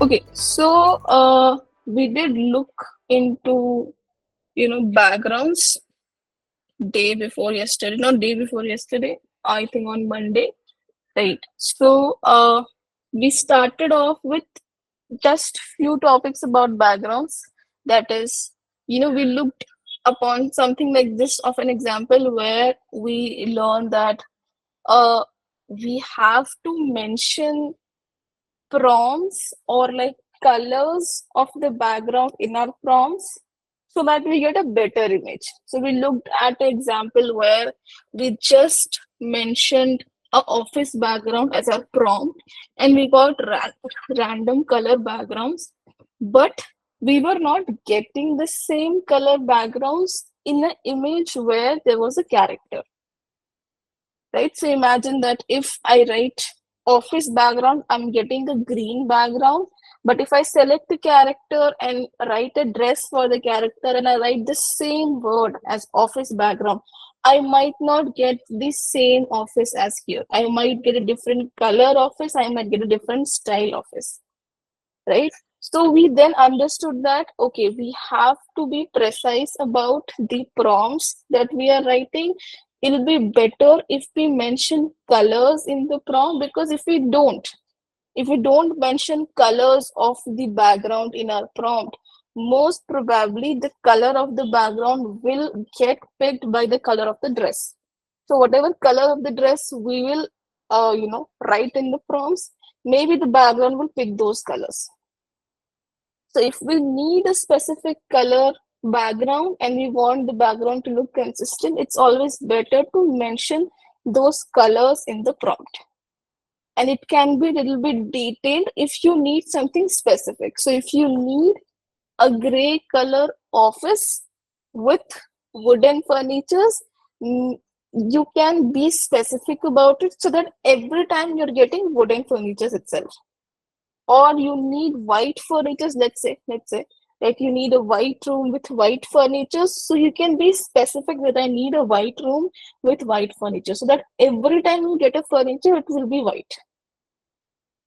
Okay, so we did look into backgrounds day before yesterday, not day before yesterday, I think on Monday, right? So we started off with just few topics about backgrounds. That is, we looked upon something like this of an example where we learned that uh we have to mention prompts or like colors of the background in our prompts so that we get a better image. So we looked at an example where we just mentioned a office background as a prompt and we got random color backgrounds, but we were not getting the same color backgrounds in an image where there was a character, right? So imagine that if I write office background, I'm getting a green background. But if I select the character and write a dress for the character and I write the same word as office background, I might not get the same office as here. I might get a different color office, I might get a different style office, right? So we then understood that, okay, we have to be precise about the prompts that we are writing. It'll be better if we mention colors in the prompt, because if we don't mention colors of the background in our prompt, most probably the color of the background will get picked by the color of the dress. So whatever color of the dress we will write in the prompts, maybe the background will pick those colors. So if we need a specific color background and we want the background to look consistent, it's always better to mention those colors in the prompt. And it can be a little bit detailed if you need something specific. So if you need a gray color office with wooden furnitures, you can be specific about it so that every time you're getting wooden furnitures itself. Or you need white furniture, let's say like you need a white room with white furniture, so you can be specific that I need a white room with white furniture, so that every time you get a furniture it will be white.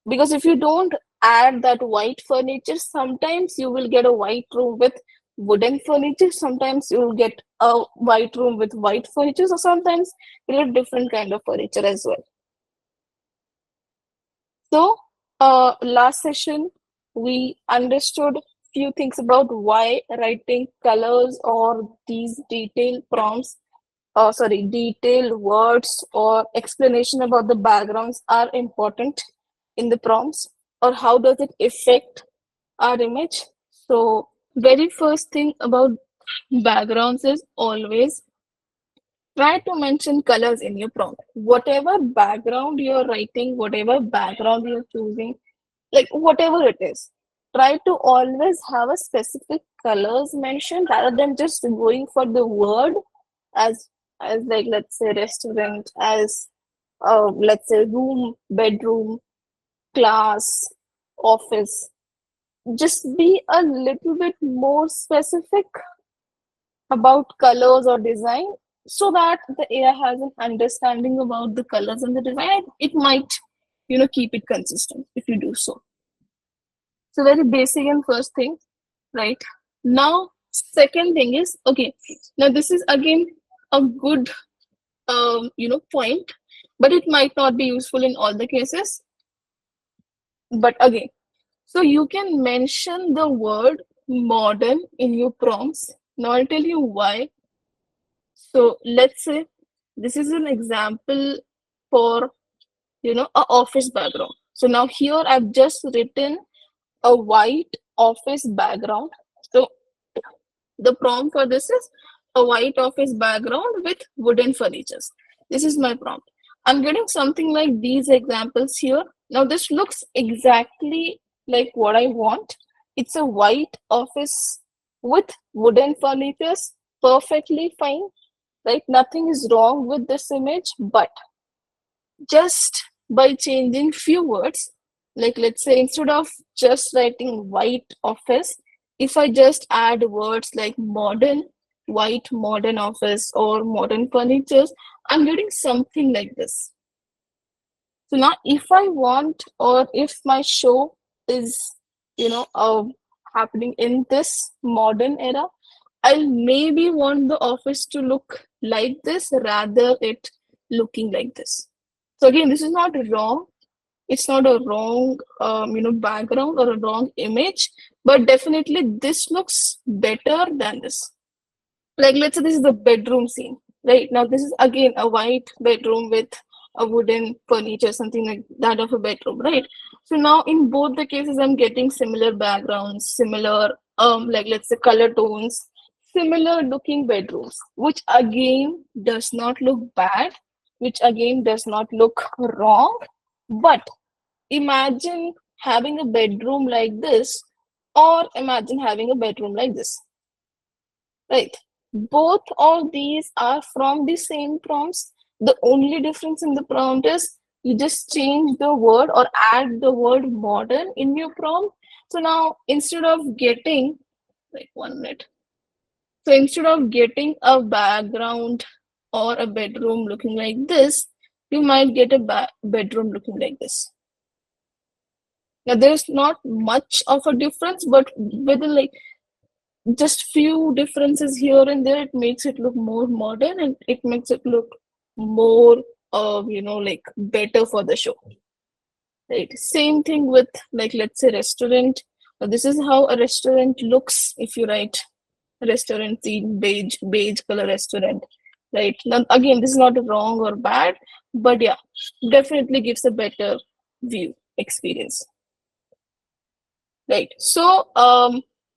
Because if you don't add that white furniture, sometimes you will get a white room with wooden furniture, sometimes you will get a white room with white furniture, or sometimes you'll get different kind of furniture as well. So, last session, we understood few things about why writing colors or these detailed prompts, detailed words or explanation about the backgrounds are important in the prompts, or how does it affect our image. So, very first thing about backgrounds is always try to mention colors in your prompt. Whatever background you're writing, whatever background you're choosing, like whatever it is, try to always have a specific colors mentioned rather than just going for the word as like, let's say restaurant, as let's say room, bedroom, class, office. Just be a little bit more specific about colors or design so that the AI has an understanding about the colors and the design. It might keep it consistent if you do so. So very basic and first thing, right? Now, second thing is, okay, now this is again a good point, but it might not be useful in all the cases. But again, so you can mention the word modern in your prompts. Now I'll tell you why. So let's say this is an example for a office background. So now here I've just written a white office background. So the prompt for this is a white office background with wooden furnitures. This is my prompt. I'm getting something like these examples here. Now this looks exactly like what I want. It's a white office with wooden furnitures. Perfectly fine, right? Nothing is wrong with this image, but just by changing few words, like let's say instead of just writing white office, if I just add words like modern, white modern office, or modern furnitures, I'm getting something like this. So now if I want, or if my show is you know, happening in this modern era, I'll maybe want the office to look like this rather it looking like this. So again, this is not wrong. It's not a wrong, background or a wrong image, but definitely this looks better than this. Like, let's say this is the bedroom scene, right? Now this is again a white bedroom with a wooden furniture, something like that of a bedroom, right? So now in both the cases I'm getting similar backgrounds, similar like let's say color tones, similar looking bedrooms, which again does not look bad, which again does not look wrong. But imagine having a bedroom like this, or imagine having a bedroom like this. Right. Both of these are from the same prompts. The only difference in the prompt is you just change the word or add the word modern in your prompt. So now instead of getting, like 1 minute, so instead of getting a background or a bedroom looking like this, you might get a bedroom looking like this. Now there's not much of a difference, but within like just few differences here and there, it makes it look more modern and it makes it look more like better for the show, right? Same thing with, like, let's say restaurant. This is how a restaurant looks if you write restaurant scene, beige color restaurant, right? Now again, this is not wrong or bad, but yeah, definitely gives a better view experience. Right. So,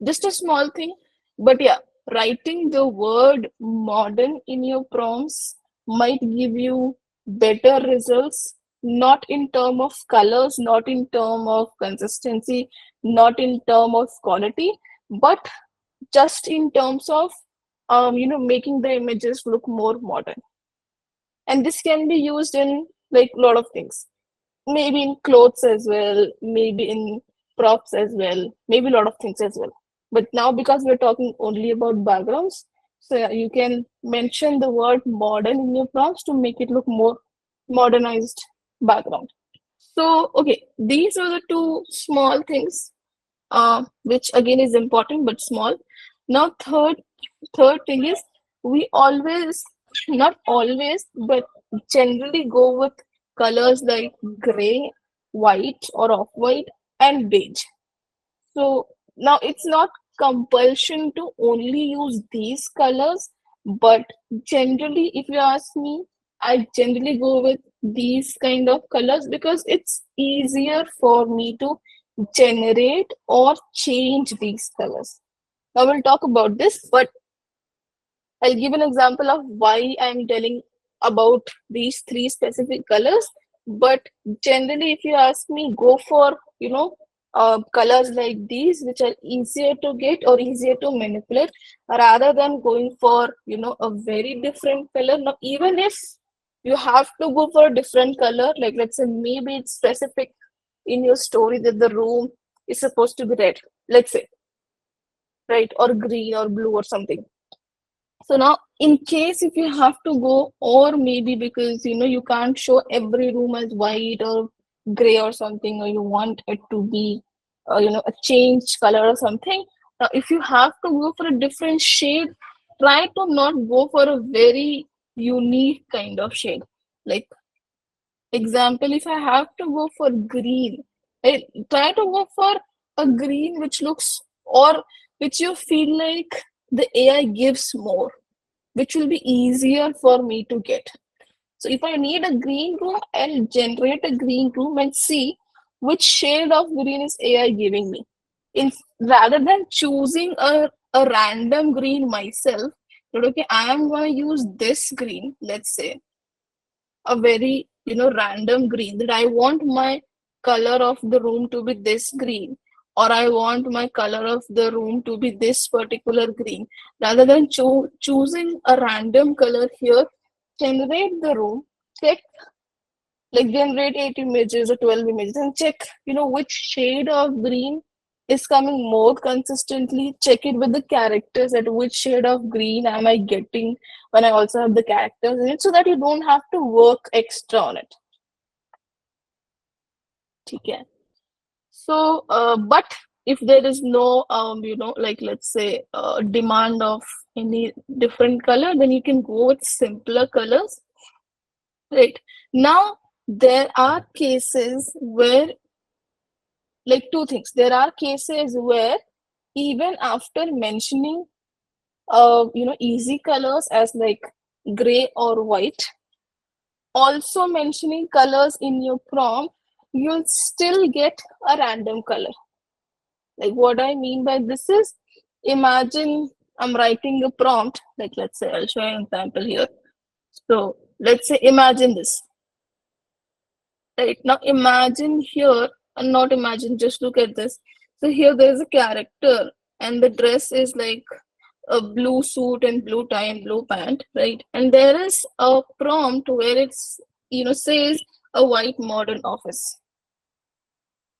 just a small thing, but yeah, writing the word modern in your prompts might give you better results, not in term of colors, not in term of consistency, not in term of quality, but just in terms of, making the images look more modern. And this can be used in like a lot of things, maybe in clothes as well, maybe in props as well, maybe a lot of things as well. But now because we're talking only about backgrounds, so yeah, you can mention the word modern in your prompts to make it look more modernized background. So okay, these are the two small things, which again is important but small. Now third thing is, we always, not always, but generally go with colors like gray, white or off-white, and beige. So now it's not compulsion to only use these colors, but generally, if you ask me, I generally go with these kind of colors because it's easier for me to generate or change these colors. Now we'll talk about this, but I'll give an example of why I'm telling about these three specific colors. But generally, if you ask me, go for, colors like these, which are easier to get or easier to manipulate, rather than going for, a very different color. Now, even if you have to go for a different color, like let's say maybe it's specific in your story that the room is supposed to be red, let's say, right, or green or blue or something. So now, in case if you have to go, or maybe because you can't show every room as white or gray or something, or you want it to be, a changed color or something. Now, if you have to go for a different shade, try to not go for a very unique kind of shade. Like example, if I have to go for green, I try to go for a green which looks, or which you feel like the AI gives more, which will be easier for me to get. So if I need a green room, I'll generate a green room and see which shade of green is AI giving me. In rather than choosing a random green myself, that okay, I am gonna use this green, let's say, a very random green, that I want my color of the room to be this green, or I want my color of the room to be this particular green. Rather than choosing a random color here, generate the room, check, like generate 8 images or 12 images and check which shade of green is coming more consistently. Check it with the characters, at which shade of green am I getting when I also have the characters in it, so that you don't have to work extra on it. Okay. So but if there is no like let's say demand of any different color, then you can go with simpler colors, right? Now there are cases where, like, two things. There are cases where even after mentioning easy colors as like gray or white, also mentioning colors in your prompt, you'll still get a random color. Like, what I mean by this is, imagine I'm writing a prompt, like let's say I'll show you an example here. So let's say imagine this. Right now, imagine here, and not imagine, just look at this. So here there is a character, and the dress is like a blue suit and blue tie and blue pant, right? And there is a prompt where it's says a white modern office.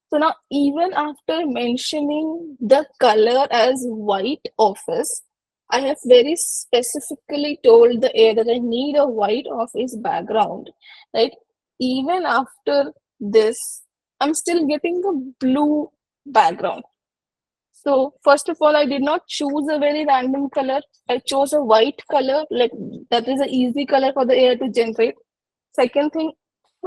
So now, even after mentioning the color as white office, I have very specifically told the AI that I need a white office background, right? Even after this, I'm still getting a blue background. So first of all, I did not choose a very random color. I chose a white color, like that is an easy color for the AI to generate. Second thing,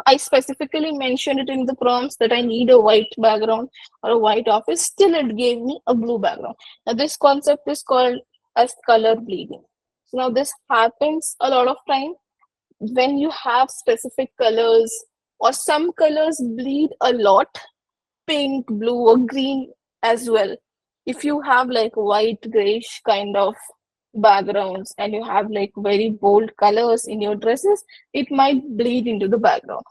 I specifically mentioned it in the prompts that I need a white background or a white office. Still, it gave me a blue background. Now, this concept is called as color bleeding. So now this happens a lot of time when you have specific colors, or some colors bleed a lot, pink, blue, or green as well. If you have like white, grayish kind of backgrounds and you have like very bold colors in your dresses, it might bleed into the background.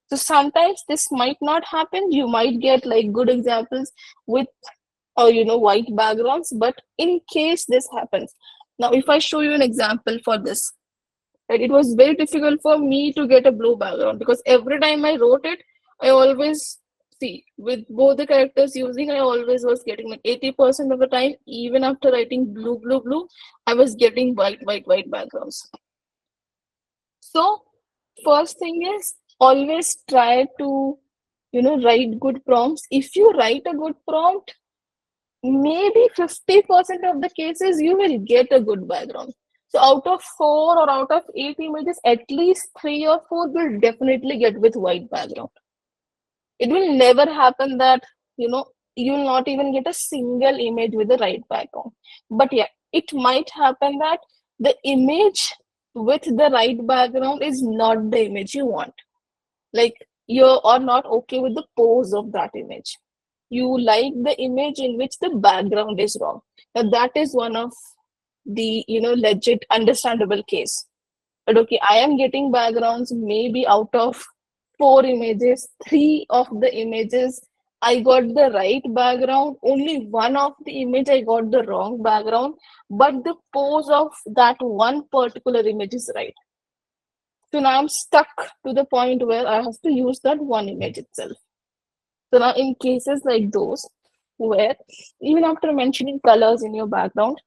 So sometimes this might not happen. You might get like good examples with white backgrounds, but in case this happens. Now, if I show you an example for this, right, it was very difficult for me to get a blue background because every time I wrote it, I always see with both the characters using, I always was getting like 80% of the time, even after writing blue, blue, blue, I was getting white, white, white backgrounds. So first thing is always try to write good prompts. If you write a good prompt, maybe 50% of the cases you will get a good background. So out of 4 or out of 8 images, at least 3 or 4 will definitely get with white background. It will never happen that you'll not even get a single image with the right background. But yeah, it might happen that the image with the right background is not the image you want. Like, you are not okay with the pose of that image. You like the image in which the background is wrong. Now that is one of the legit understandable case. But okay, I am getting backgrounds maybe out of 4 images, 3 of the images I got the right background, only one of the image I got the wrong background, but the pose of that one particular image is right. So now I'm stuck to the point where I have to use that one image itself. So now in cases like those, where even after mentioning colors in your background,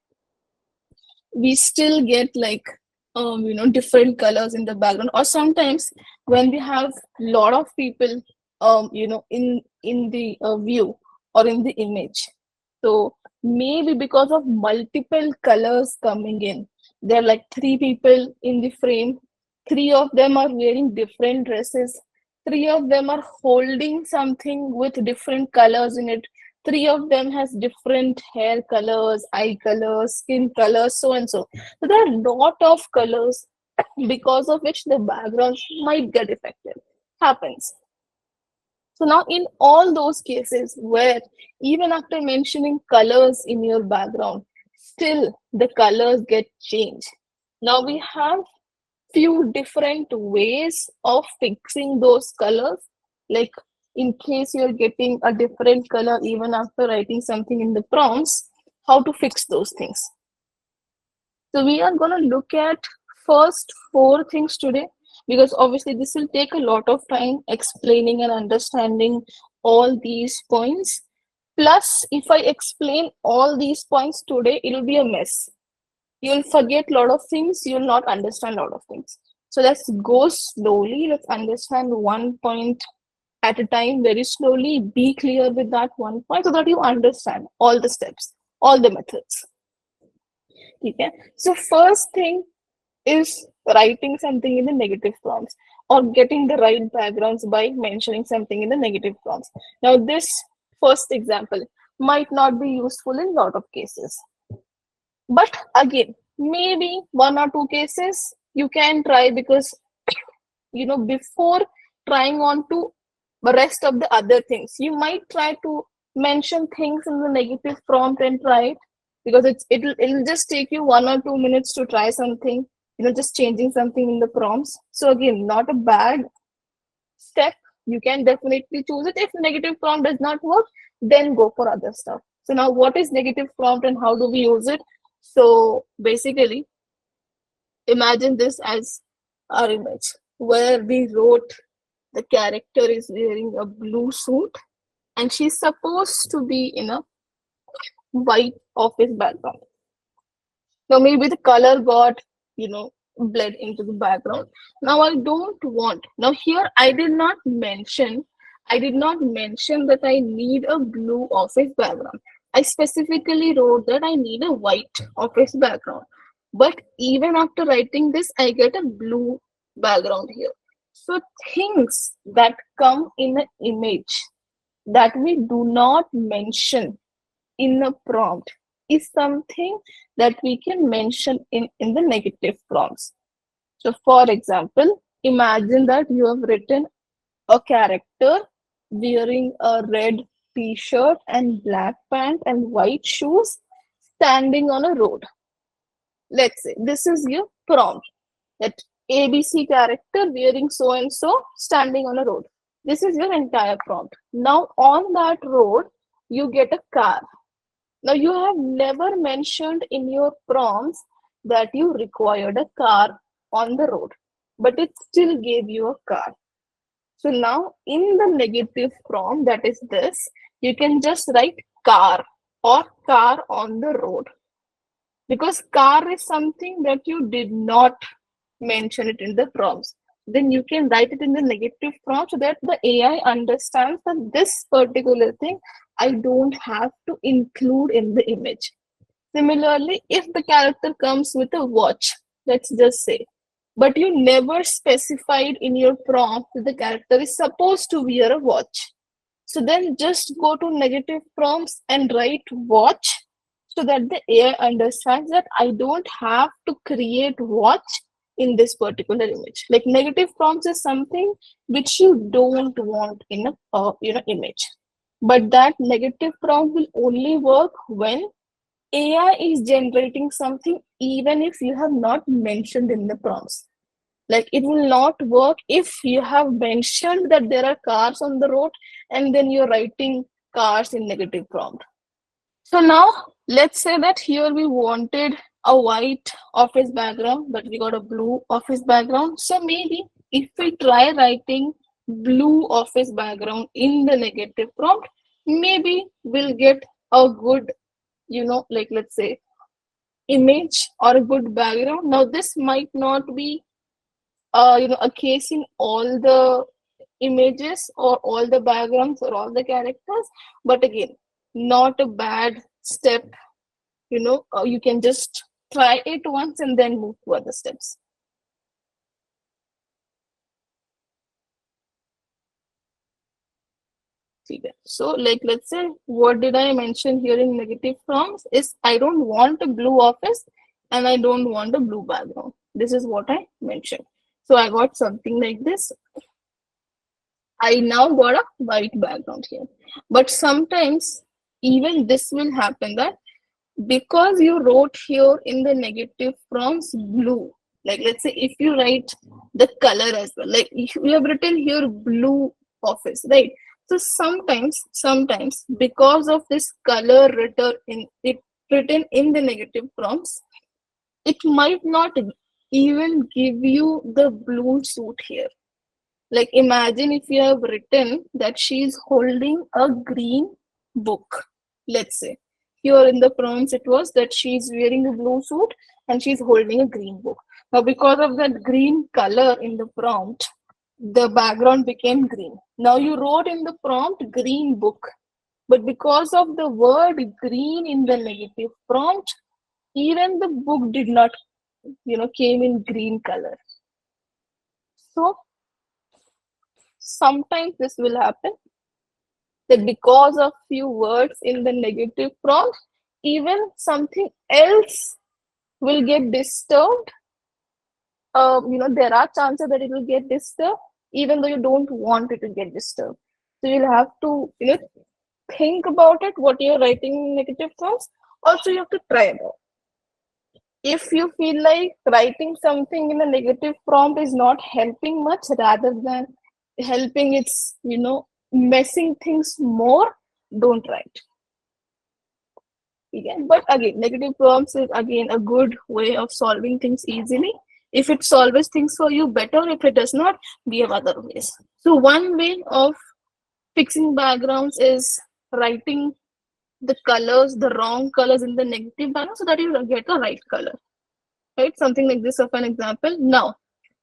we still get like different colors in the background, or sometimes when we have a lot of people in the view or in the image. So maybe because of multiple colors coming in, there are like 3 people in the frame, 3 of them are wearing different dresses, 3 of them are holding something with different colors in it, 3 of them has different hair colors, eye colors, skin colors, so and so. So there are a lot of colors because of which the background might get affected. Happens. So now in all those cases where even after mentioning colors in your background, still the colors get changed. Now we have few different ways of fixing those colors. Like, in case you're getting a different color even after writing something in the prompts, how to fix those things. So we are going to look at first 4 things today, because obviously this will take a lot of time explaining and understanding all these points. Plus, if I explain all these points today, it'll be a mess. You'll forget a lot of things, you'll not understand a lot of things. So let's go slowly. Let's understand one point at a time, very slowly. Be clear with that one point so that you understand all the steps, all the methods. Okay. So first thing is writing something in the negative prompts or getting the right backgrounds by mentioning something in the negative prompts. Now, this first example might not be useful in a lot of cases, but again, maybe one or two cases you can try, because before trying on to the rest of the other things, you might try to mention things in the negative prompt and try it, because it'll just take you 1 or 2 minutes to try something, just changing something in the prompts. So again, not a bad step. You can definitely choose it. If negative prompt does not work, then go for other stuff. So now, what is negative prompt and how do we use it? So basically, imagine this as our image where we wrote the character is wearing a blue suit and she's supposed to be in a white office background. Now maybe the color got, bled into the background. Now I don't want. Now here I did not mention that I need a blue office background. I specifically wrote that I need a white office background. But even after writing this, I get a blue background here. So things that come in an image that we do not mention in a prompt is something that we can mention in the negative prompts. So, for example, imagine that you have written a character wearing a red t shirt and black pant and white shoes standing on a road. Let's say this is your prompt, that ABC character wearing so and so standing on a road. This is your entire prompt. Now, on that road, you get a car. Now, you have never mentioned in your prompts that you required a car on the road, but it still gave you a car. So now, in the negative prompt, that is this, you can just write car or car on the road, because car is something that you did not mention it in the prompts. Then you can write it in the negative prompt so that the AI understands that this particular thing I don't have to include in the image. Similarly, if the character comes with a watch, let's just say, but you never specified in your prompt that the character is supposed to wear a watch. So then just go to negative prompts and write watch so that the AI understands that I don't have to create watch in this particular image. Like negative prompts is something which you don't want in a image. But that negative prompt will only work when AI is generating something even if you have not mentioned in the prompts. Like it will not work if you have mentioned that there are cars on the road and then you're writing cars in negative prompt. So now let's say that here we wanted a white office background, but we got a blue office background. So maybe if we try writing blue office background in the negative prompt, maybe we'll get a good, like let's say image or a good background. Now this might not be a case in all the images or all the backgrounds or all the characters, but again, not a bad step. You can just try it once and then move to other steps. Okay. So like let's say, what did I mention here in negative prompts is I don't want a blue office and I don't want a blue background. This is what I mentioned. So I got something like this. I now got a white background here. But sometimes even this will happen, that because you wrote here in the negative prompts blue, like let's say if you write the color as well, like you have written here blue office, right? So sometimes because of this color written in the negative prompts, it might not even give you the blue suit here. Like imagine if you have written that she is holding a green book. Let's say here in the prompts it was that she is wearing a blue suit and she's holding a green book. Now because of that green color in the prompt, The background became green. Now you wrote in the prompt green book, but because of the word green in the negative prompt, even the book did not, came in green color. So sometimes this will happen that because of few words in the negative prompt, even something else will get disturbed. There are chances that it will get disturbed, even though you don't want it to get disturbed. So you'll have to, think about it, what you're writing in negative prompts. Also, you have to try about. If you feel like writing something in a negative prompt is not helping much, rather than helping, it's, messing things more, don't write. Again, but again, negative prompts is again a good way of solving things easily. If it solves things for you, better. If it does not, we have other ways. So one way of fixing backgrounds is writing the colors, the wrong colors in the negative background, so that you get the right color. Right? Something like this of an example. Now,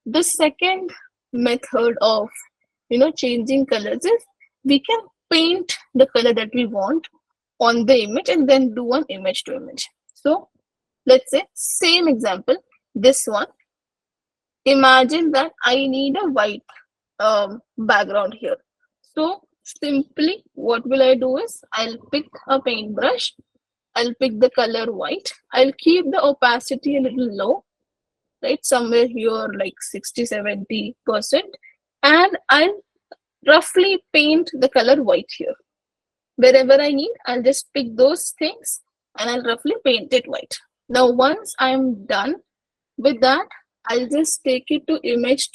the second method of changing colors is we can paint the color that we want on the image and then do an image to image. So let's say same example, this one. Imagine that I need a white background here. So simply what will I do is I'll pick a paintbrush, I'll pick the color white, I'll keep the opacity a little low, right? Somewhere here like 60-70%, and I'll roughly paint the color white here. Wherever I need, I'll just pick those things and I'll roughly paint it white. Now, once I'm done with that, I'll just take it to image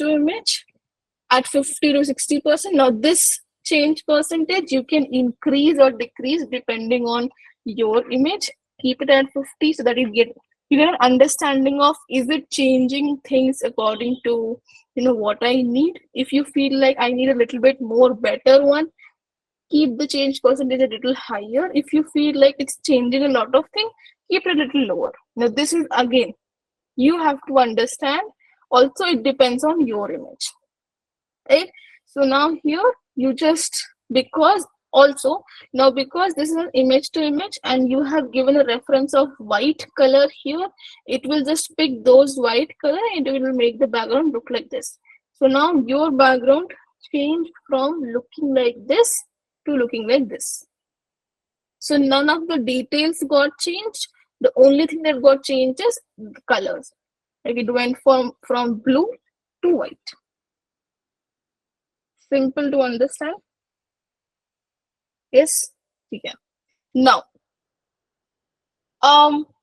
at 50 to 60%. Now, this change percentage you can increase or decrease depending on your image. Keep it at 50 so that you get an understanding of, is it changing things according to what I need. If you feel like I need a little bit more better one, keep the change percentage a little higher. If you feel like it's changing a lot of things, keep it a little lower. Now this is again, you have to understand. Also, it depends on your image, right? So now here you just, because also now because this is an image to image and you have given a reference of white color here, it will just pick those white color and it will make the background look like this. So now your background changed from looking like this to looking like this. So none of the details got changed. The only thing that got changed is the colors. Like it went from blue to white. Simple to understand. Yes, we can. Now,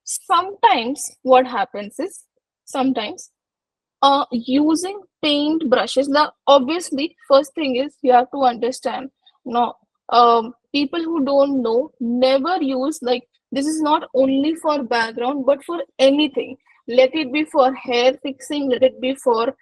sometimes what happens is, sometimes using paint brushes. Now obviously first thing is you have to understand, no, people who don't know, never use, like, this is not only for background but for anything. Let it be for hair fixing, let it be for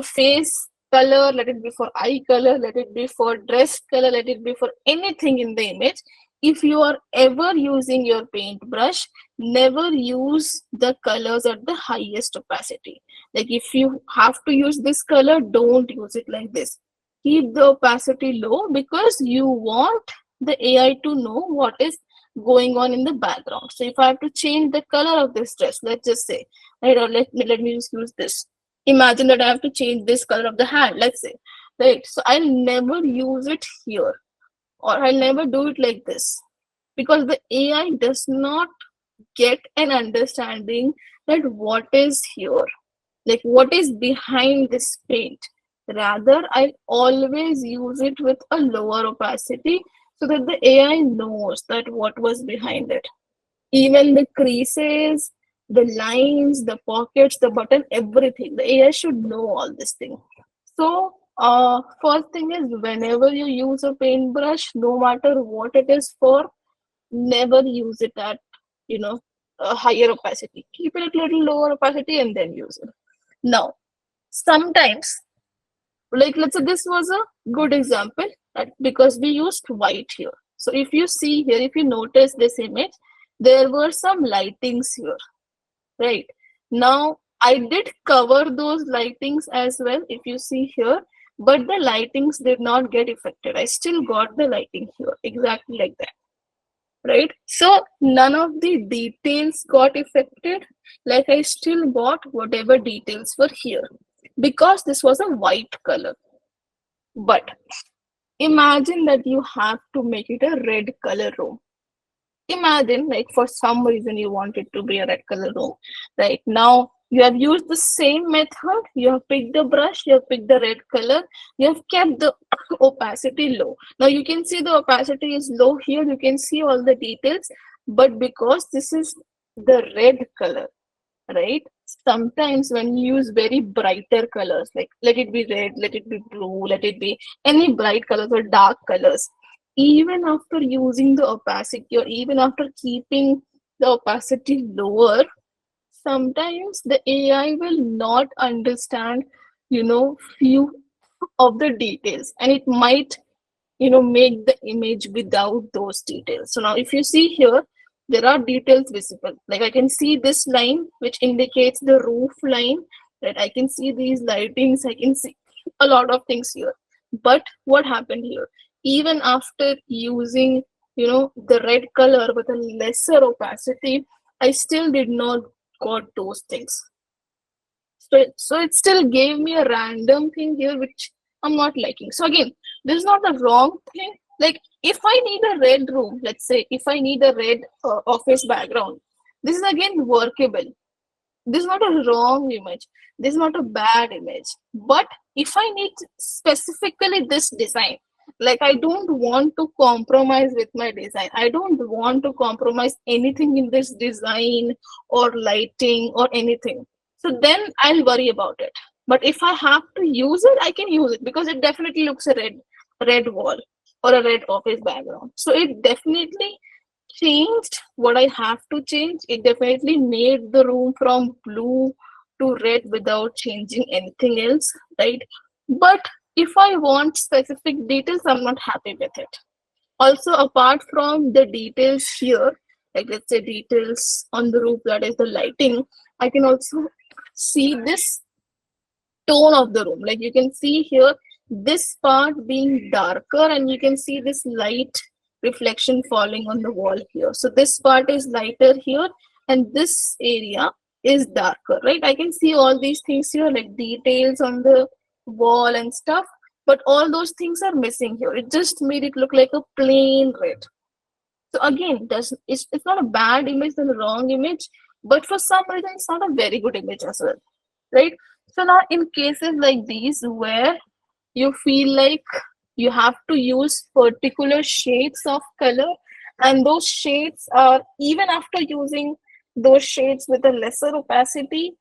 face color, let it be for eye color, let it be for dress color, let it be for anything in the image. If you are ever using your paintbrush, never use the colors at the highest opacity. Like if you have to use this color, don't use it like this. Keep the opacity low because you want the AI to know what is going on in the background. So if I have to change the color of this dress, let's just say, right, or let me just use this. Imagine that I have to change this color of the hand, let's say, right? So I'll never use it here, or I'll never do it like this, because the AI does not get an understanding that what is here, like what is behind this paint. Rather, I always use it with a lower opacity so that the AI knows that what was behind it. Even the creases, the lines, the pockets, the button, everything. The AI should know all this thing. So, first thing is, whenever you use a paintbrush, no matter what it is for, never use it at, you know, a higher opacity. Keep it at a little lower opacity and then use it. Now, sometimes, like let's say this was a good example, because we used white here. So if you see here, if you notice this image, there were some lightings here, right? Now I did cover those lightings as well. If you see here, but the lightings did not get affected. I still got the lighting here, exactly like that, right? So none of the details got affected. Like I still got whatever details were here because this was a white color. But imagine that you have to make it a red color room. Imagine, like, for some reason you want it to be a red color room. Right now, you have used the same method. You have picked the brush, you have picked the red color, you have kept the opacity low. Now you can see the opacity is low here. You can see all the details, but because this is the red color, right? Sometimes when you use very brighter colors, like let it be red, let it be blue, let it be any bright colors or dark colors, even after using the opacity or even after keeping the opacity lower, sometimes the AI will not understand, few of the details, and it might make the image without those details. So now if you see here, there are details visible. Like I can see this line which indicates the roof line, right? I can see these lightings, I can see a lot of things here. But what happened here, even after using the red color with a lesser opacity, I still did not got those things. So it still gave me a random thing here which I'm not liking. So again, this is not the wrong thing. Like if I need a red room, let's say if I need a red office background, this is again workable. This is not a wrong image. This is not a bad image. But if I need specifically this design, like I don't want to compromise with my design. I don't want to compromise anything in this design or lighting or anything. So then I'll worry about it. But if I have to use it, I can use it because it definitely looks a red wall or a red office background. So it definitely changed what I have to change. It definitely made the room from blue to red without changing anything else, right? But if I want specific details, I'm not happy with it. Also, apart from the details here, like let's say details on the roof, that is the lighting, I can also see this tone of the room. Like you can see here, this part being darker, and you can see this light reflection falling on the wall here. So this part is lighter here, and this area is darker, right? I can see all these things here, like details on the wall and stuff, but all those things are missing here. It just made it look like a plain red. So again, it's not a bad image, it's a wrong image, but for some reason it's not a very good image as well, right? So now in cases like these where you feel like you have to use particular shades of color, and those shades are, even after using those shades with a lesser opacity,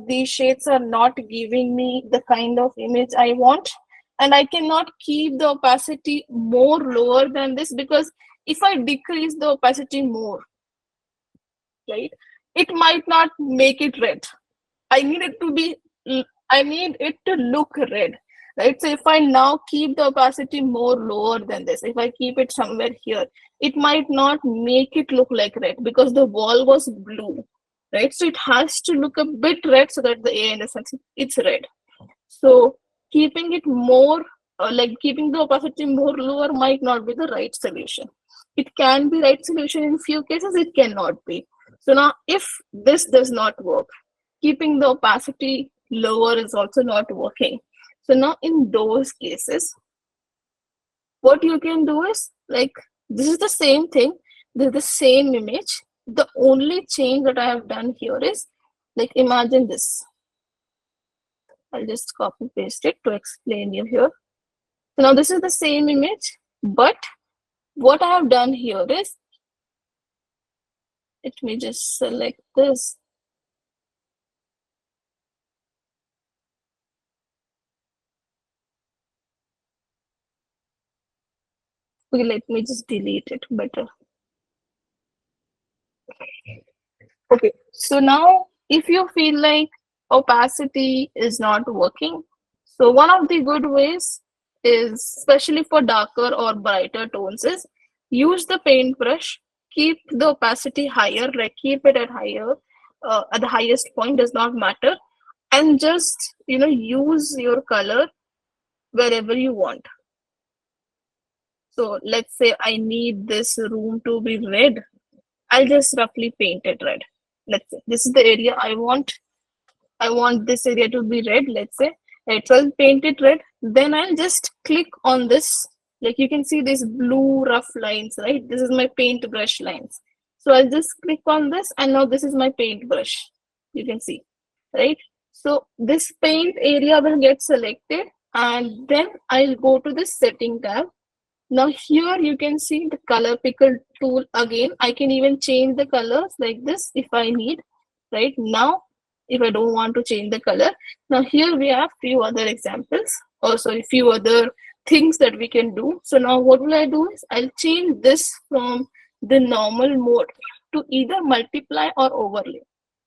these shades are not giving me the kind of image I want, and I cannot keep the opacity more lower than this, because if I decrease the opacity more, right, it might not make it red. I need it to be, I need it to look red, right? So if I now keep the opacity more lower than this, if I keep it somewhere here, it might not make it look like red because the wall was blue, right? So it has to look a bit red so that the AI understands it's red. So keeping it more, like keeping the opacity more lower might not be the right solution. It can be right solution in few cases, it cannot be. So now if this does not work, keeping the opacity lower is also not working. So now in those cases, what you can do is, like, this is the same thing, this is the same image. The only change that I have done here is, like, imagine this. I'll just copy paste it to explain you here. So now this is the same image, but what I have done here is, let me just select this. Okay, let me just delete it better. Okay, so now if you feel like opacity is not working, so one of the good ways is, especially for darker or brighter tones, is use the paintbrush, keep the opacity higher, like keep it at the highest point, does not matter, and just use your color wherever you want. So let's say I need this room to be red. I'll just roughly paint it red. Let's say this is the area I want this area to be red, let's say. Right, so I'll paint it red. Then I'll just click on this. Like you can see these blue rough lines, right? This is my paintbrush lines. So I'll just click on this, and now this is my paintbrush. You can see, right? So this paint area will get selected, and then I'll go to the setting tab. Now here you can see the color picker tool again. I can even change the colors like this if I need, right? Now, if I don't want to change the color, now here we have few other examples, or sorry, few other things that we can do. So now what will I do is I'll change this from the normal mode to either multiply or overlay.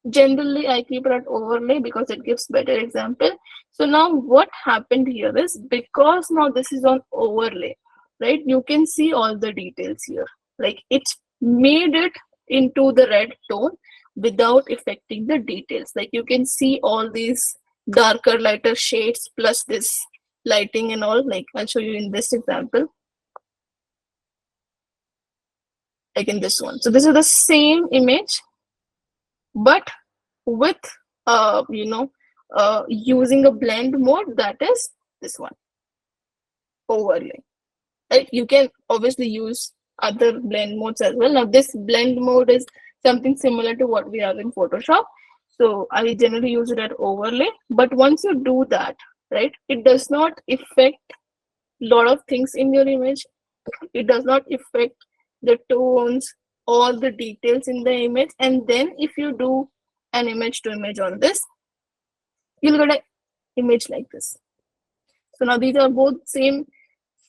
Generally, I keep it at overlay because it gives better example. So now what happened here is, because now this is on overlay, right? You can see all the details here. Like it's made it into the red tone without affecting the details. Like you can see all these darker, lighter shades plus this lighting and all. Like I'll show you in this example, like in this one. So this is the same image, but with using a blend mode, that is this one, overlay. Right, you can obviously use other blend modes as well. Now this blend mode is something similar to what we have in Photoshop, so I generally use it at overlay. But once you do that, right, it does not affect a lot of things in your image. It does not affect the tones or the details in the image. And then if you do an image to image on this, you'll get an image like this. So now these are both same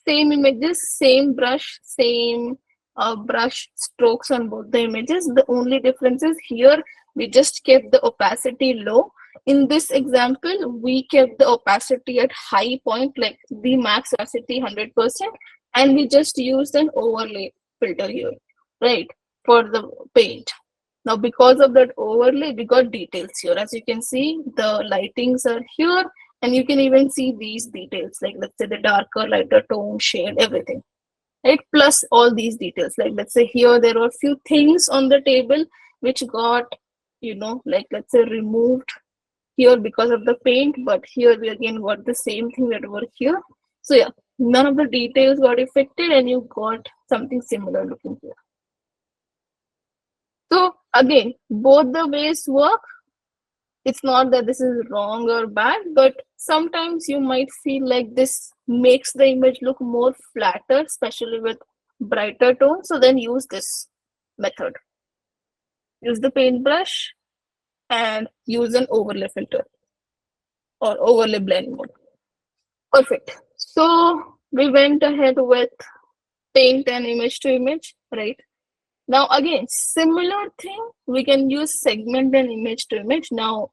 images, same brush, same brush strokes on both the images. The only difference is here we just kept the opacity low. In this example, we kept the opacity at high point, like the max opacity 100%, and we just used an overlay filter here, right, for the paint. Now, because of that overlay, we got details here. As you can see, the lightings are here, and you can even see these details, like let's say the darker, lighter tone, shade, everything, right? Plus all these details. Like let's say here, there were a few things on the table which got, like let's say removed here because of the paint, but here we again got the same thing that were here. So yeah, none of the details got affected, and you got something similar looking here. So again, both the ways work. It's not that this is wrong or bad, but sometimes you might feel like this makes the image look more flatter, especially with brighter tones. So then use this method. Use the paintbrush and use an overlay filter or overlay blend mode. Perfect. So we went ahead with paint and image to image, right? Now again, similar thing, we can use segment and image to image. Now,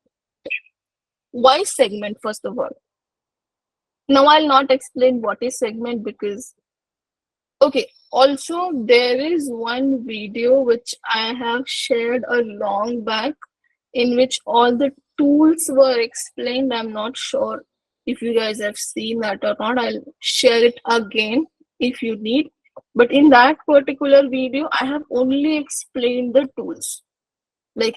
why segment first of all? Now I'll not explain what is segment because, okay, also there is one video which I have shared a long back in which all the tools were explained. I'm not sure if you guys have seen that or not. I'll share it again if you need. But in that particular video, I have only explained the tools. Like,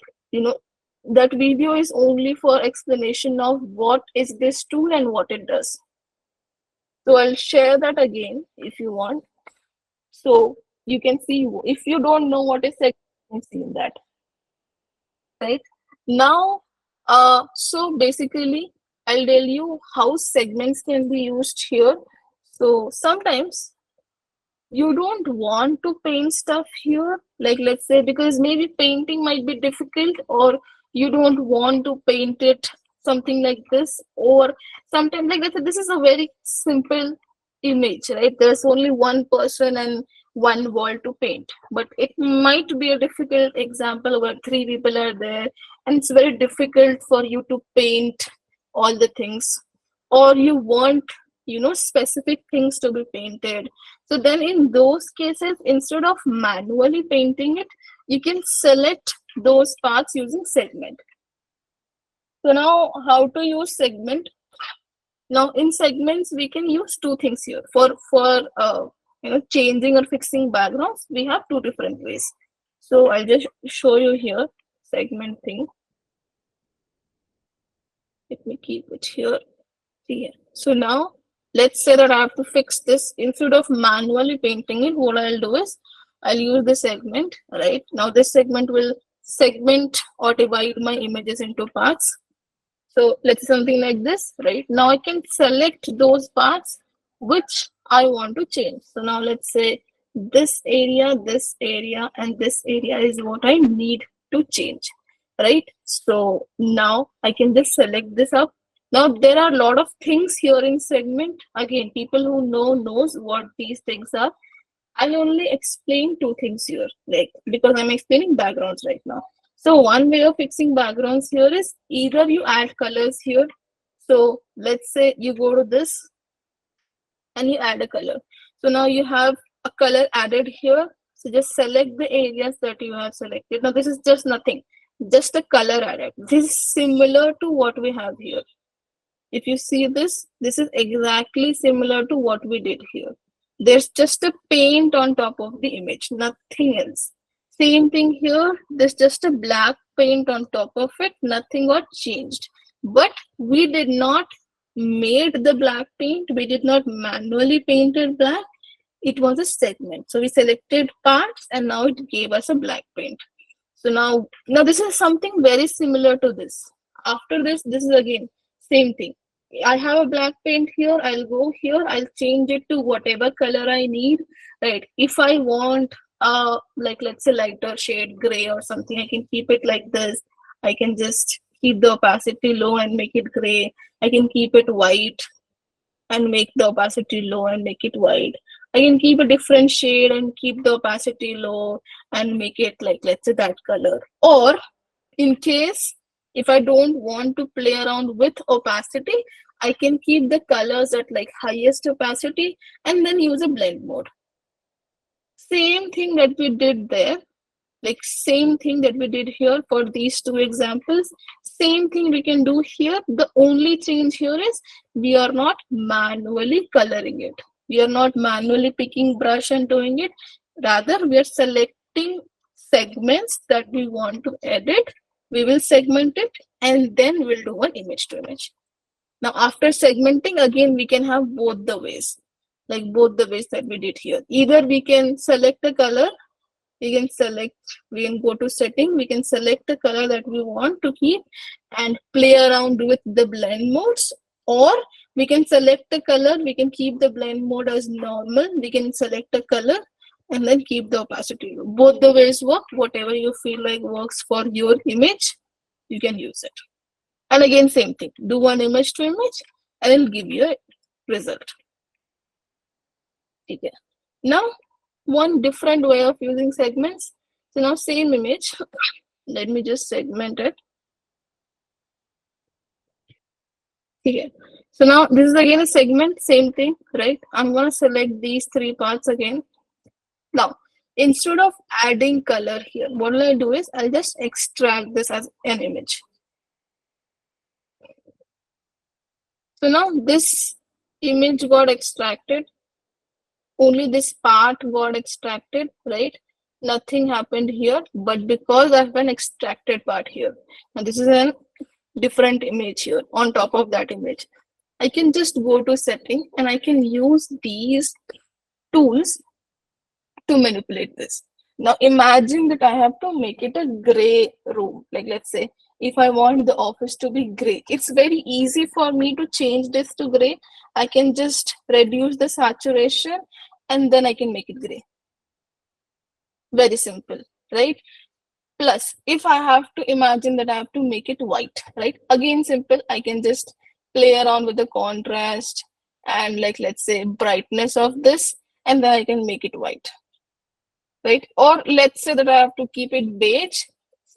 that video is only for explanation of what is this tool and what it does. So I'll share that again if you want. So you can see, if you don't know what is segment, you can see that. Right? Now, so basically, I'll tell you how segments can be used here. So sometimes you don't want to paint stuff here, like let's say, because maybe painting might be difficult, or you don't want to paint it something like this, or sometimes like let's say this is a very simple image, right? There's only one person and one wall to paint, but it might be a difficult example where three people are there and it's very difficult for you to paint all the things, or you want specific things to be painted. So then in those cases, instead of manually painting it, you can select those parts using segment. So now how to use segment? Now in segments, we can use two things here. For changing or fixing backgrounds, we have two different ways. So I'll just show you here segment thing. Let me keep it here. Here. So now let's say that I have to fix this. Instead of manually painting it, what I'll do is I'll use the segment, right? Now this segment will segment or divide my images into parts. So let's say something like this, right? Now I can select those parts which I want to change. So now let's say this area, and this area is what I need to change, right? So now I can just select this up. Now there are a lot of things here in segment. Again, people who knows what these things are. I'll only explain two things here, like because I'm explaining backgrounds right now. So one way of fixing backgrounds here is either you add colors here. So let's say you go to this and you add a color. So now you have a color added here. So just select the areas that you have selected. Now this is just nothing, just a color added. This is similar to what we have here. If you see this, this is exactly similar to what we did here. There's just a paint on top of the image, nothing else. Same thing here, there's just a black paint on top of it, nothing got changed. But we did not made the black paint, we did not manually paint it black. It was a segment. So we selected parts and now it gave us a black paint. So now this is something very similar to this. After this is again same thing. I have a black paint here. I'll go here. I'll change it to whatever color I need. Right. If I want like let's say lighter shade gray or something, I can keep it like this. I can just keep the opacity low and make it gray. I can keep it white and make the opacity low and make it white. I can keep a different shade and keep the opacity low and make it like, let's say, that color. Or in case if I don't want to play around with opacity, I can keep the colors at like highest opacity and then use a blend mode. Same thing that we did there, like same thing that we did here for these two examples, same thing we can do here. The only change here is we are not manually coloring it, we are not manually picking brush and doing it, rather we are selecting segments that we want to edit, we will segment it and then we'll do an image to image. Now after segmenting, again we can have both the ways, like both the ways that we did here. Either we can select the color, we can go to setting, we can select the color that we want to keep and play around with the blend modes, or we can select the color, we can keep the blend mode as normal, we can select a color and then keep the opacity low. Both the ways work. Whatever you feel like works for your image, you can use it. And again same thing, do one image to image and it'll give you a result. Okay. Now one different way of using segments. So now same image, let me just segment it. Okay. So now this is again a segment, same thing, right? I'm going to select these three parts again. Now, instead of adding color here, what will I do is I'll just extract this as an image. So now this image got extracted. Only this part got extracted, right? Nothing happened here, but because I have an extracted part here, and this is a different image here on top of that image, I can just go to setting and I can use these tools to manipulate this. Now imagine that I have to make it a gray room. Like let's say if I want the office to be gray, it's very easy for me to change this to gray. I can just reduce the saturation and then I can make it gray. Very simple, right? Plus, if I have to imagine that I have to make it white, right? Again, simple. I can just play around with the contrast and like, let's say brightness of this, and then I can make it white, right? Or let's say that I have to keep it beige,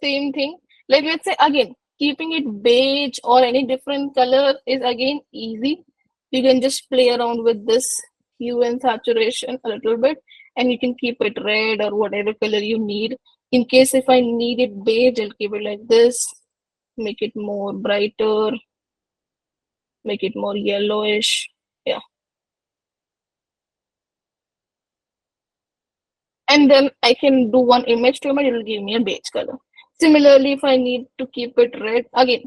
same thing. Like let's say again, keeping it beige or any different color is again easy. You can just play around with this hue and saturation a little bit and you can keep it red or whatever color you need. In case if I need it beige, I'll keep it like this, make it more brighter. make it more yellowish. Yeah. And then I can do one image to image, it will give me a beige color. Similarly, if I need to keep it red, again,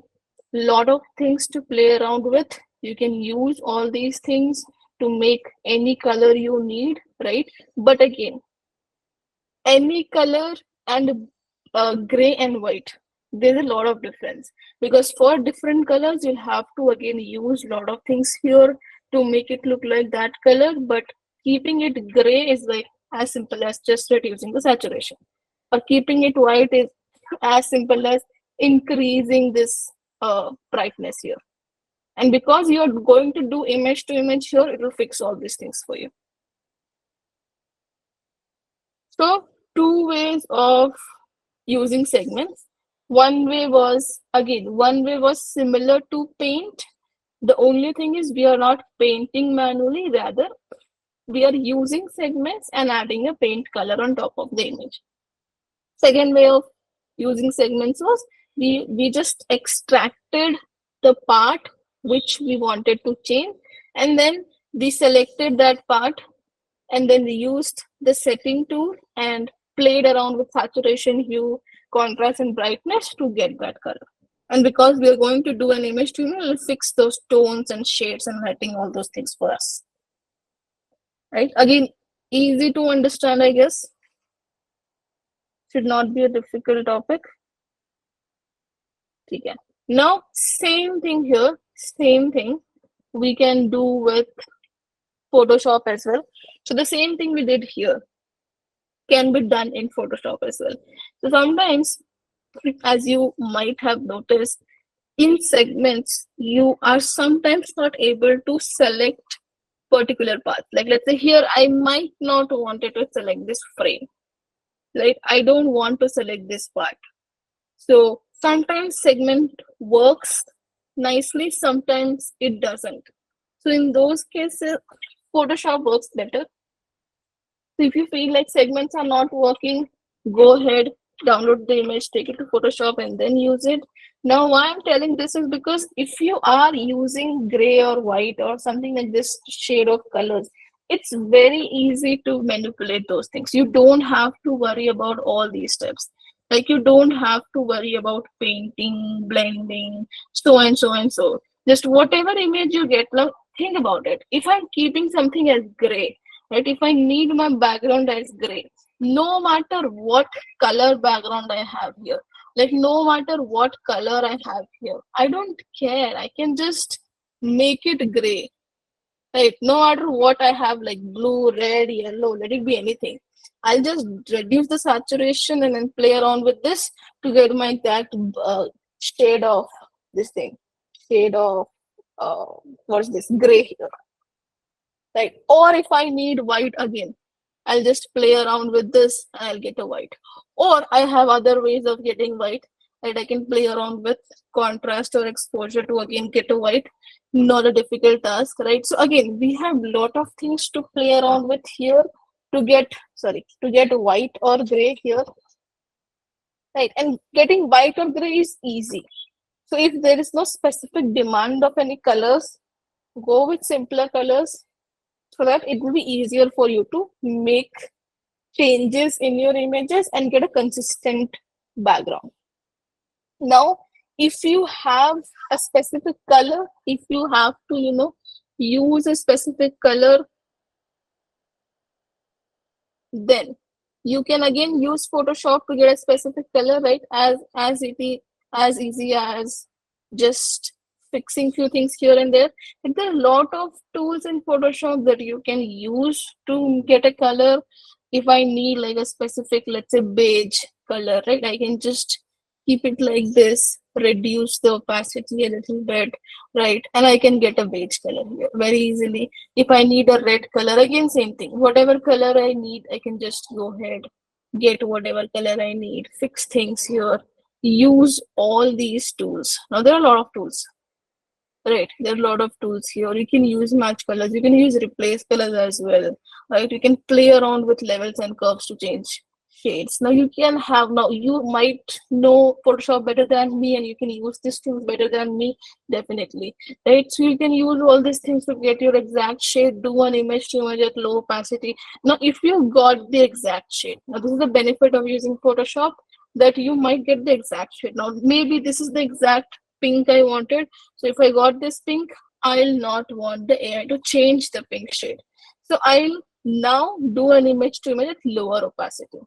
lot of things to play around with. You can use all these things to make any color you need, right? But again, any color and gray and white, there's a lot of difference, because for different colors you'll have to again use a lot of things here to make it look like that color. But keeping it gray is like as simple as just reducing the saturation, or keeping it white is as simple as increasing this brightness here. And because you're going to do image to image here, it will fix all these things for you. So two ways of using segments. One way was similar to paint. The only thing is we are not painting manually, rather we are using segments and adding a paint color on top of the image. Second way of using segments was we just extracted the part which we wanted to change, and then we selected that part, and then we used the setting tool and played around with saturation, hue, contrast, and brightness to get that color. And because we are going to do an image to image, it'll fix those tones and shades and lighting, all those things for us. Right? Again, easy to understand, I guess. Should not be a difficult topic. Okay. Now, same thing here, same thing we can do with Photoshop as well. So the same thing we did here can be done in Photoshop as well. So sometimes, as you might have noticed, in segments, you are sometimes not able to select particular paths. Like let's say here, I might not wanted to select this frame. Right? I don't want to select this part. So sometimes segment works nicely, sometimes it doesn't. So in those cases, Photoshop works better. So if you feel like segments are not working, go ahead, download the image, take it to Photoshop, and then use it. Now, why I'm telling this is because if you are using gray or white or something like this shade of colors, it's very easy to manipulate those things. You don't have to worry about all these steps. Like you don't have to worry about painting, blending, so and so and so. Just whatever image you get, now think about it. If I'm keeping something as gray, right? If I need my background as gray, no matter what color background I have here, like no matter what color I have here, I don't care. I can just make it gray, right? No matter what I have, like blue, red, yellow, let it be anything. I'll just reduce the saturation and then play around with this to get my that shade of this thing, shade of uh, what's this gray here, right? Or if I need white again, I'll just play around with this and I'll get a white. Or I have other ways of getting white, that I can play around with contrast or exposure to again get a white. Not a difficult task, right? So again, we have lot of things to play around with here to get white or gray here, right? And getting white or gray is easy. So if there is no specific demand of any colors, go with simpler colors so that it will be easier for you to make changes in your images and get a consistent background. Now, if you have a specific color, if you have to, use a specific color, then you can again use Photoshop to get a specific color, right? As easy as just fixing few things here and there. And there are a lot of tools in Photoshop that you can use to get a color. If I need like a specific, let's say beige color, right? I can just keep it like this, reduce the opacity a little bit, right? And I can get a beige color here very easily. If I need a red color, again, same thing. Whatever color I need, I can just go ahead, get whatever color I need, fix things here, use all these tools. Now, there are a lot of tools, right? There are a lot of tools here. You can use match colors, you can use replace colors as well, right? You can play around with levels and curves to change. shades. Now you can have, now you might know Photoshop better than me and you can use these things better than me, definitely, right? So you can use all these things to get your exact shade, do an image to image at low opacity. Now if you got the exact shade, now this is the benefit of using Photoshop, that you might get the exact shade. Now maybe this is the exact pink I wanted, so if I got this pink, I'll not want the AI to change the pink shade. So I'll now do an image to image at lower opacity.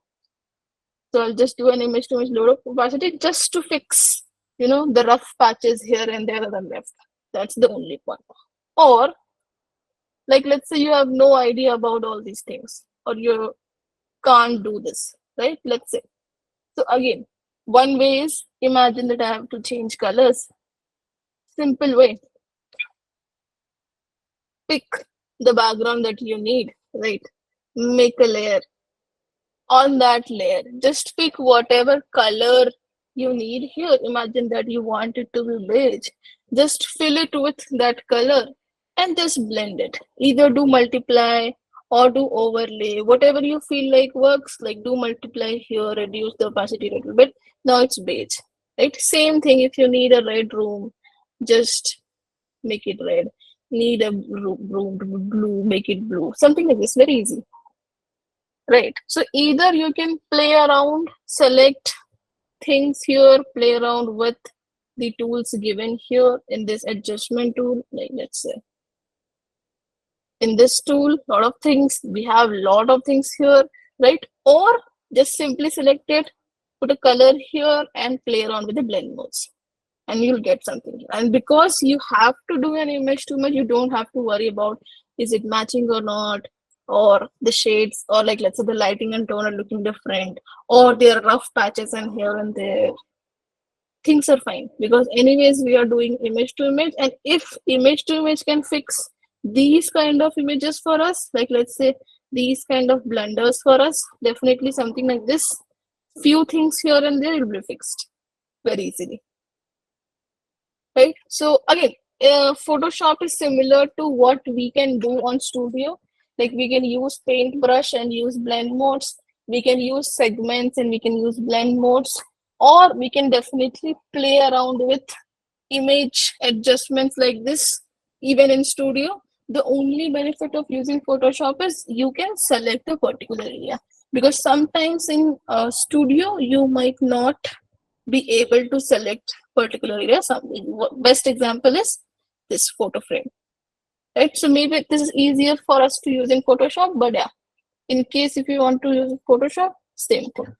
So I'll just do an image to image lower opacity just to fix, the rough patches here and there on the left. That's the only point. Or, like, let's say you have no idea about all these things, or you can't do this, right? Let's say. So again, one way is, imagine that I have to change colors. Simple way. Pick the background that you need, right? Make a layer. On that layer, just pick whatever color you need here. Imagine that you want it to be beige. Just fill it with that color and just blend it. Either do multiply or do overlay. Whatever you feel like works, like do multiply here, reduce the opacity a little bit. Now it's beige. Right? Same thing if you need a red room, just make it red. Need a room blue, make it blue. Something like this, very easy. Right. So either you can play around, select things here, play around with the tools given here in this adjustment tool. Like let's say in this tool, lot of things, we have lot of things here, right? Or just simply select it, put a color here and play around with the blend modes and you'll get something. And because you have to do an image to image, you don't have to worry about is it matching or not, or the shades, or like let's say the lighting and tone are looking different, or there are rough patches and here and there. Things are fine because anyways we are doing image to image, and if image to image can fix these kind of images for us, like let's say these kind of blunders for us, definitely something like this, few things here and there will be fixed very easily. Right? So again, Photoshop is similar to what we can do on Studio. Like we can use paintbrush and use blend modes. We can use segments and we can use blend modes. Or we can definitely play around with image adjustments like this, even in Studio. The only benefit of using Photoshop is you can select a particular area. Because sometimes in Studio, you might not be able to select particular area. Something best example is this photo frame, right? So maybe this is easier for us to use in Photoshop, but yeah, in case if you want to use Photoshop, same thing.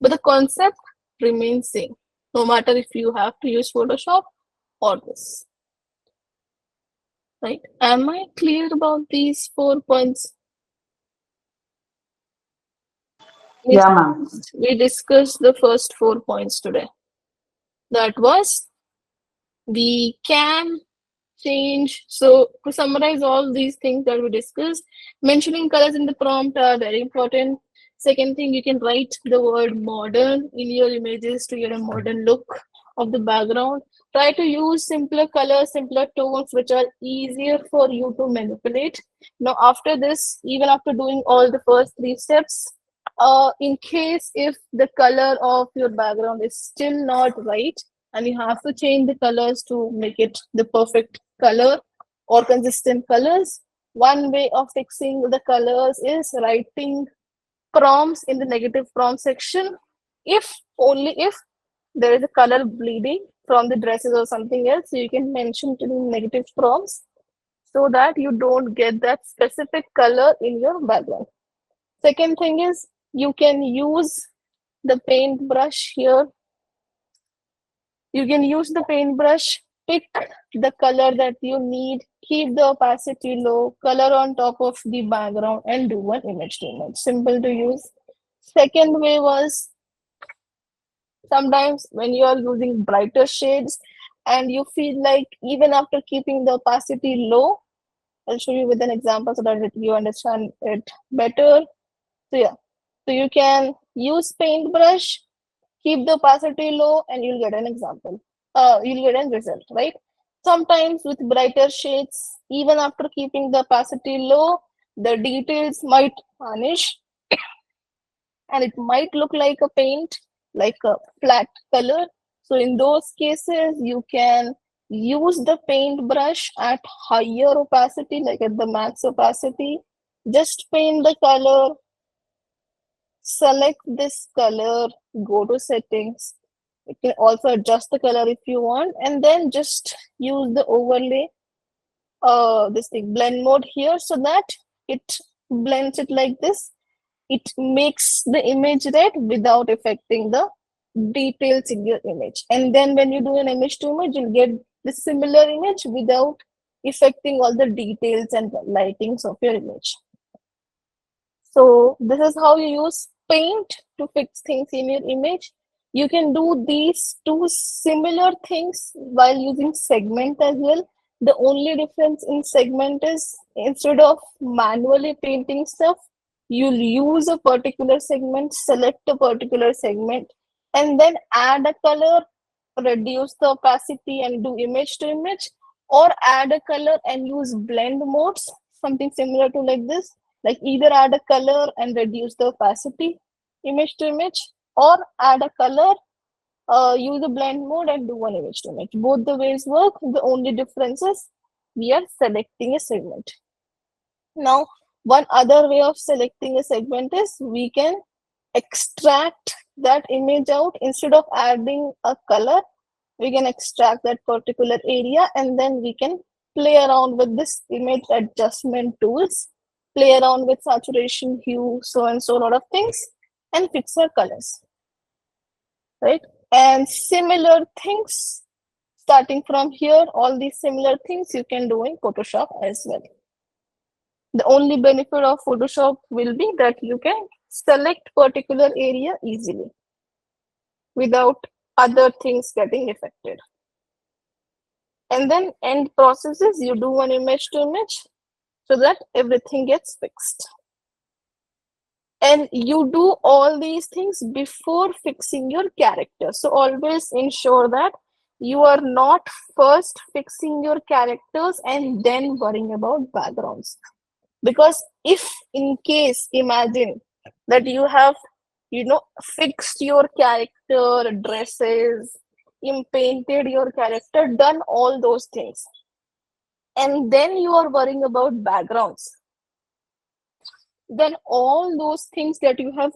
But the concept remains same, no matter if you have to use Photoshop or this, right? Am I clear about these 4 points? We Yeah, ma'am. we discussed the first 4 points today. That was we can change. So to summarize all these things that we discussed, mentioning colors in the prompt are very important. Second thing, you can write the word modern in your images to get a modern look of the background. Try to use simpler colors, simpler tones, which are easier for you to manipulate. Now, after this, even after doing all the first 3 steps, in case if the color of your background is still not right, and you have to change the colors to make it the perfect color or consistent colors. One way of fixing the colors is writing prompts in the negative prompt section. If only if there is a color bleeding from the dresses or something else, so you can mention to the negative prompts so that you don't get that specific color in your background. Second thing is you can use the paintbrush here. You can use the paintbrush, pick the color that you need, keep the opacity low, color on top of the background, and do an image to image. Simple to use. Second way was sometimes when you are using brighter shades and you feel like even after keeping the opacity low, I'll show you with an example so that you understand it better. So yeah, so you can use paintbrush, keep the opacity low, and you'll get an example. You'll get a result, right? Sometimes with brighter shades, even after keeping the opacity low, the details might vanish. and it might look like a paint, like a flat color. So in those cases, you can use the paintbrush at higher opacity, like at the max opacity. Just paint the color, select this color, go to settings. You can also adjust the color if you want, and then just use the overlay, this thing blend mode here, so that it blends it like this. It makes the image red without affecting the details in your image. And then when you do an image to image, you'll get the similar image without affecting all the details and lightings of your image. So this is how you use paint to fix things in your image. You can do these two similar things while using segment as well. The only difference in segment is instead of manually painting stuff, you'll use a particular segment, select a particular segment, and then add a color, reduce the opacity and do image to image, or add a color and use blend modes, something similar to like this, like either add a color and reduce the opacity, image to image, or add a color, use a blend mode and do one image to image. Both the ways work. The only difference is we are selecting a segment. Now, one other way of selecting a segment is we can extract that image out. Instead of adding a color, we can extract that particular area, and then we can play around with this image adjustment tools, play around with saturation, hue, so and so, a lot of things, and fix our colors, right? And similar things, starting from here, all these similar things you can do in Photoshop as well. The only benefit of Photoshop will be that you can select particular area easily without other things getting affected. And then end processes, you do one image to image so that everything gets fixed. And you do all these things before fixing your character. So always ensure that you are not first fixing your characters and then worrying about backgrounds. Because if in case, imagine that you have, fixed your character, dresses, painted your character, done all those things, and then you are worrying about backgrounds, then all those things that you have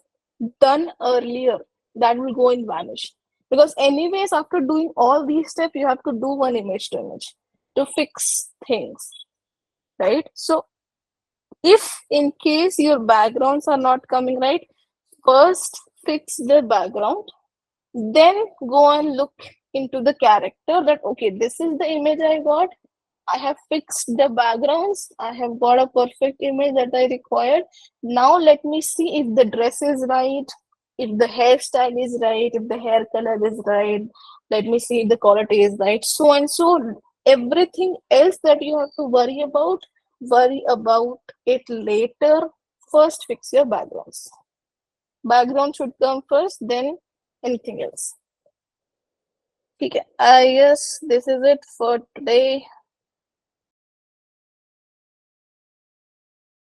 done earlier, that will go in vanish. Because anyways, after doing all these steps, you have to do one image to image to fix things, right? So if in case your backgrounds are not coming right, first fix the background, then go and look into the character, that okay, this is the image I got, I have fixed the backgrounds, I have got a perfect image that I required. Now let me see if the dress is right, if the hairstyle is right, if the hair color is right, let me see if the quality is right, so and so. Everything else that you have to worry about it later. First fix your backgrounds. Background should come first, then anything else. Okay, I guess this is it for today.